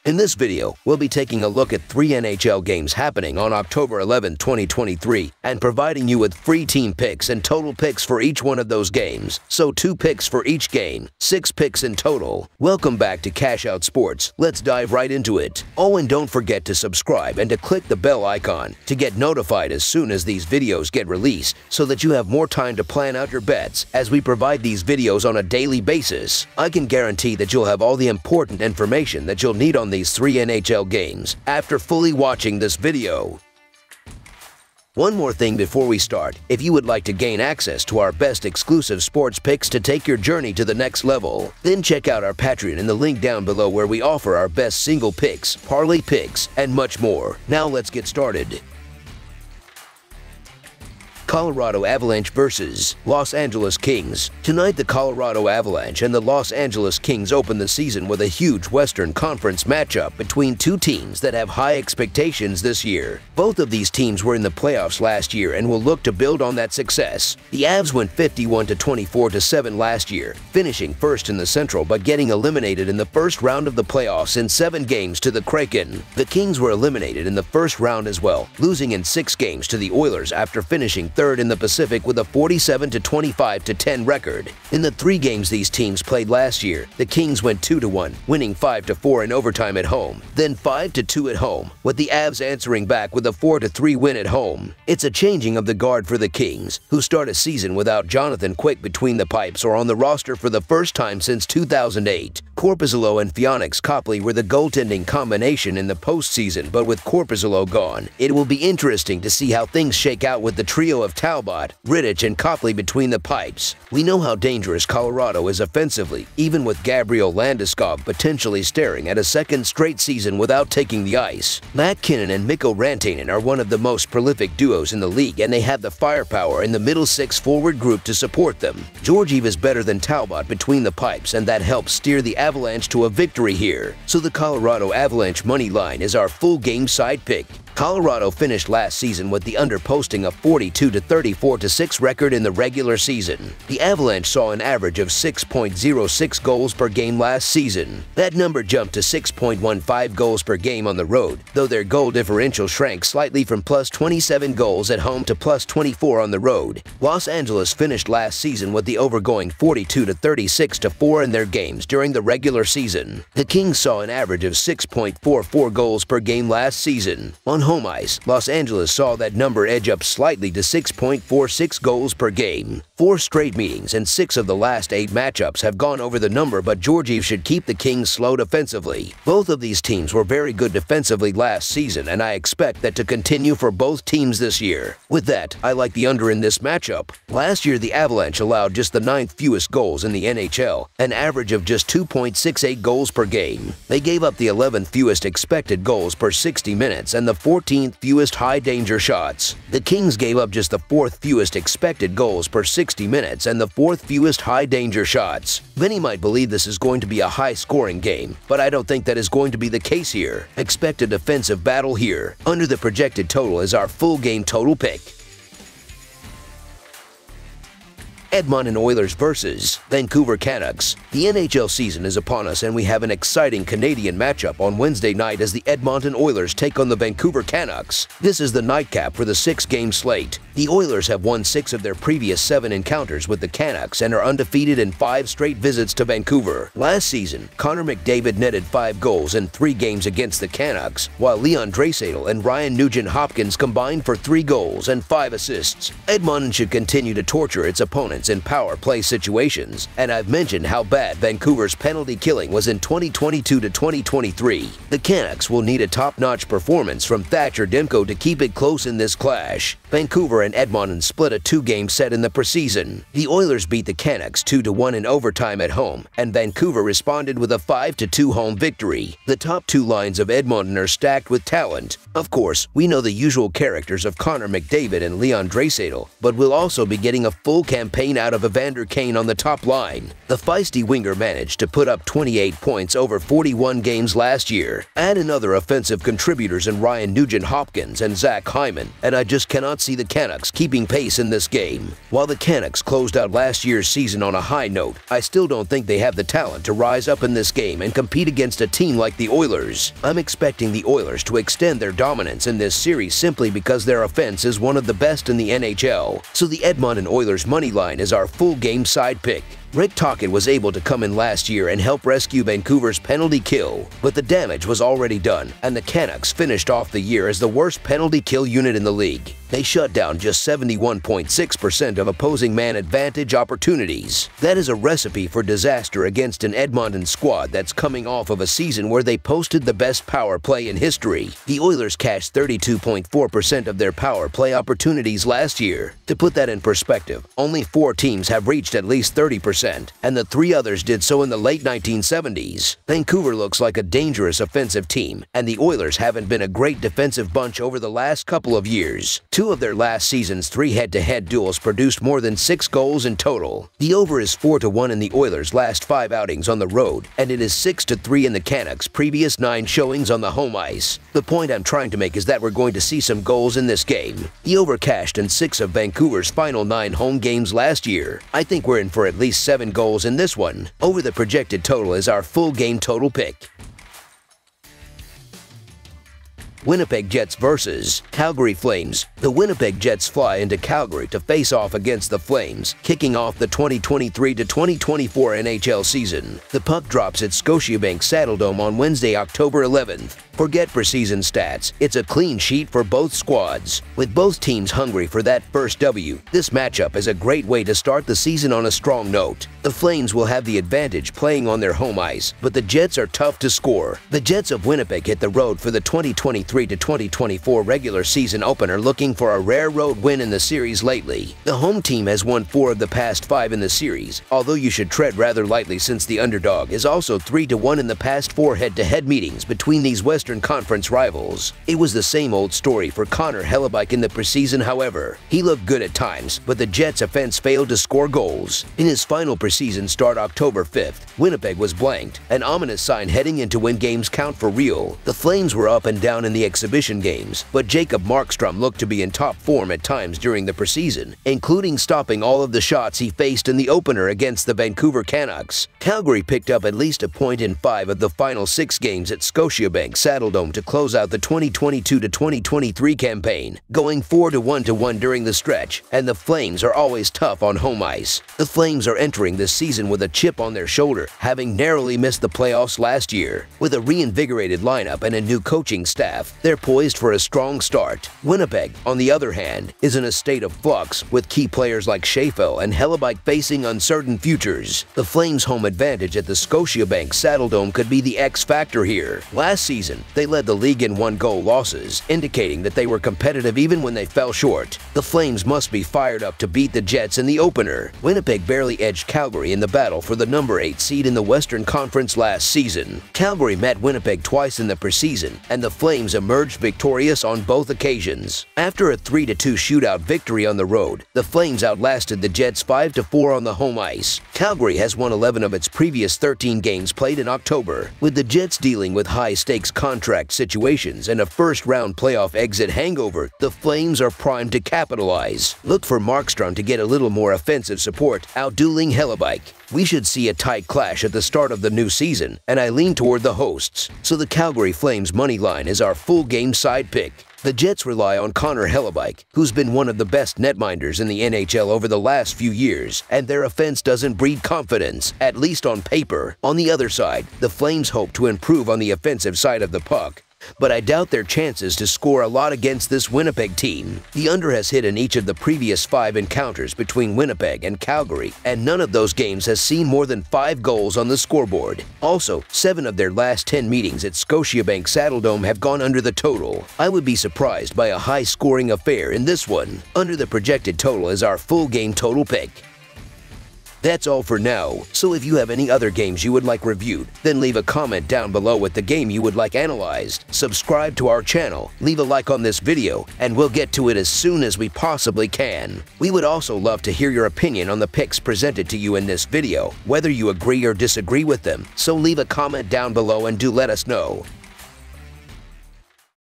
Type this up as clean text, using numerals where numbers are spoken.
In this video, we'll be taking a look at 3 NHL games happening on October 11, 2023, and providing you with free team picks and total picks for each one of those games. So 2 picks for each game, 6 picks in total. Welcome back to Cash Out Sports. Let's dive right into it. Oh, and don't forget to subscribe and to click the bell icon to get notified as soon as these videos get released so that you have more time to plan out your bets as we provide these videos on a daily basis. I can guarantee that you'll have all the important information that you'll need on these 3 NHL games after fully watching this video. One more thing before we start, if you would like to gain access to our best exclusive sports picks to take your journey to the next level, then check out our Patreon in the link down below where we offer our best single picks, parlay picks, and much more. Now let's get started. Colorado Avalanche vs. Los Angeles Kings. Tonight, the Colorado Avalanche and the Los Angeles Kings open the season with a huge Western Conference matchup between 2 teams that have high expectations this year. Both of these teams were in the playoffs last year and will look to build on that success. The Avs went 51-24-7 last year, finishing first in the Central but getting eliminated in the first round of the playoffs in 7 games to the Kraken. The Kings were eliminated in the first round as well, losing in 6 games to the Oilers after finishing third in the Pacific with a 47-25-10 record. In the 3 games these teams played last year, the Kings went 2-1, winning 5-4 in overtime at home, then 5-2 at home, with the Avs answering back with a 4-3 win at home. It's a changing of the guard for the Kings, who start a season without Jonathan Quick between the pipes or on the roster for the first time since 2008. Korpisalo and Phoenix Copley were the goaltending combination in the postseason, but with Korpisalo gone, it will be interesting to see how things shake out with the trio of Talbot, Rittich, and Copley between the pipes. We know how dangerous Colorado is offensively, even with Gabriel Landeskog potentially staring at a second straight season without taking the ice. Matt Kinnon and Mikko Rantanen are one of the most prolific duos in the league, and they have the firepower in the middle 6 forward group to support them. Georgiev is better than Talbot between the pipes, and that helps steer the Avalanche to a victory here. So the Colorado Avalanche money line is our full game side pick. Colorado finished last season with the under posting a 42-34-6 record in the regular season. The Avalanche saw an average of 6.06 goals per game last season. That number jumped to 6.15 goals per game on the road, though their goal differential shrank slightly from plus 27 goals at home to plus 24 on the road. Los Angeles finished last season with the over going 42-36-4 in their games during the regular season. The Kings saw an average of 6.44 goals per game last season. On home ice, Los Angeles saw that number edge up slightly to 6.46 goals per game. 4 straight meetings and 6 of the last 8 matchups have gone over the number, but Georgiev should keep the Kings slow defensively. Both of these teams were very good defensively last season, and I expect that to continue for both teams this year. With that, I like the under in this matchup. Last year, the Avalanche allowed just the 9th fewest goals in the NHL, an average of just 2.68 goals per game. They gave up the 11th fewest expected goals per 60 minutes and the 14th fewest high-danger shots. The Kings gave up just the 4th fewest expected goals per 60 minutes and the 4th fewest high-danger shots. Many might believe this is going to be a high-scoring game, but I don't think that is going to be the case here. Expect a defensive battle here. Under the projected total is our full game total pick. Edmonton Oilers vs. Vancouver Canucks. The NHL season is upon us, and we have an exciting Canadian matchup on Wednesday night as the Edmonton Oilers take on the Vancouver Canucks. This is the nightcap for the 6-game slate. The Oilers have won 6 of their previous 7 encounters with the Canucks and are undefeated in 5 straight visits to Vancouver. Last season, Connor McDavid netted 5 goals in 3 games against the Canucks, while Leon Draisaitl and Ryan Nugent-Hopkins combined for 3 goals and 5 assists. Edmonton should continue to torture its opponents in power play situations, and I've mentioned how bad Vancouver's penalty killing was in 2022-2023. The Canucks will need a top-notch performance from Thatcher Demko to keep it close in this clash. Vancouver and Edmonton split a 2-game set in the preseason. The Oilers beat the Canucks 2-1 in overtime at home, and Vancouver responded with a 5-2 home victory. The top 2 lines of Edmonton are stacked with talent. Of course, we know the usual characters of Connor McDavid and Leon Draisaitl, but we'll also be getting a full campaign Kane out of Evander Kane on the top line. The feisty winger managed to put up 28 points over 41 games last year. Add another offensive contributors in Ryan Nugent-Hopkins and Zach Hyman, and I just cannot see the Canucks keeping pace in this game. While the Canucks closed out last year's season on a high note, I still don't think they have the talent to rise up in this game and compete against a team like the Oilers. I'm expecting the Oilers to extend their dominance in this series simply because their offense is one of the best in the NHL. So the Edmonton Oilers money line is our full game side pick. Rick Tocchet was able to come in last year and help rescue Vancouver's penalty kill, but the damage was already done, and the Canucks finished off the year as the worst penalty kill unit in the league. They shut down just 71.6% of opposing man advantage opportunities. That is a recipe for disaster against an Edmonton squad that's coming off of a season where they posted the best power play in history. The Oilers cashed 32.4% of their power play opportunities last year. To put that in perspective, only 4 teams have reached at least 30%. And the 3 others did so in the late 1970s. Vancouver looks like a dangerous offensive team, and the Oilers haven't been a great defensive bunch over the last couple of years. 2 of their last season's 3 head-to-head duels produced more than 6 goals in total. The over is 4-1 in the Oilers' last 5 outings on the road, and it is 6-3 in the Canucks' previous 9 showings on the home ice. The point I'm trying to make is that we're going to see some goals in this game. The over cashed in 6 of Vancouver's final 9 home games last year. I think we're in for at least 7 goals in this one. Over the projected total is our full game total pick. Winnipeg Jets versus Calgary Flames. The Winnipeg Jets fly into Calgary to face off against the Flames, kicking off the 2023-2024 NHL season. The puck drops at Scotiabank Saddledome on Wednesday, October 11th. Forget preseason stats, it's a clean sheet for both squads. With both teams hungry for that first W, this matchup is a great way to start the season on a strong note. The Flames will have the advantage playing on their home ice, but the Jets are tough to score. The Jets of Winnipeg hit the road for the 2023-2024 regular season opener looking for a rare road win in the series lately. The home team has won 4 of the past 5 in the series, although you should tread rather lightly since the underdog is also 3-1 in the past 4 head-to-head meetings between these Western Conference rivals. It was the same old story for Connor Hellebuyck in the preseason, however. He looked good at times, but the Jets' offense failed to score goals. In his final preseason start October 5th, Winnipeg was blanked, an ominous sign heading into when games count for real. The Flames were up and down in the exhibition games, but Jacob Markstrom looked to be in top form at times during the preseason, including stopping all of the shots he faced in the opener against the Vancouver Canucks. Calgary picked up at least a point in 5 of the final 6 games at Scotiabank Saddledome to close out the 2022-2023 campaign, going 4-1 during the stretch, and the Flames are always tough on home ice. The Flames are entering this season with a chip on their shoulder, having narrowly missed the playoffs last year. With a reinvigorated lineup and a new coaching staff, they're poised for a strong start. Winnipeg, on the other hand, is in a state of flux, with key players like Schafel and Hellebuyck facing uncertain futures. The Flames' home advantage at the Scotiabank Saddledome could be the X factor here. Last season, they led the league in 1-goal losses, indicating that they were competitive even when they fell short. The Flames must be fired up to beat the Jets in the opener. Winnipeg barely edged Calgary in the battle for the number 8 seed in the Western Conference last season. Calgary met Winnipeg twice in the preseason, and the Flames emerged victorious on both occasions. After a 3-2 shootout victory on the road, the Flames outlasted the Jets 5-4 on the home ice. Calgary has won 11 of its previous 13 games played in October. With the Jets dealing with high-stakes contract situations and a first-round playoff exit hangover, the Flames are primed to capitalize. Look for Markstrom to get a little more offensive support, outdueling Hellebuyck. We should see a tight clash at the start of the new season, and I lean toward the hosts, so the Calgary Flames money line is our full game side pick. The Jets rely on Connor Hellebuyck, who's been one of the best netminders in the NHL over the last few years, and their offense doesn't breed confidence, at least on paper. On the other side, the Flames hope to improve on the offensive side of the puck, but I doubt their chances to score a lot against this Winnipeg team. The under has hit in each of the previous 5 encounters between Winnipeg and Calgary, and none of those games has seen more than 5 goals on the scoreboard. Also, 7 of their last 10 meetings at Scotiabank Saddledome have gone under the total. I would be surprised by a high-scoring affair in this one. Under the projected total is our full game total pick. That's all for now, so if you have any other games you would like reviewed, then leave a comment down below with the game you would like analyzed. Subscribe to our channel, leave a like on this video, and we'll get to it as soon as we possibly can. We would also love to hear your opinion on the picks presented to you in this video, whether you agree or disagree with them, so leave a comment down below and do let us know.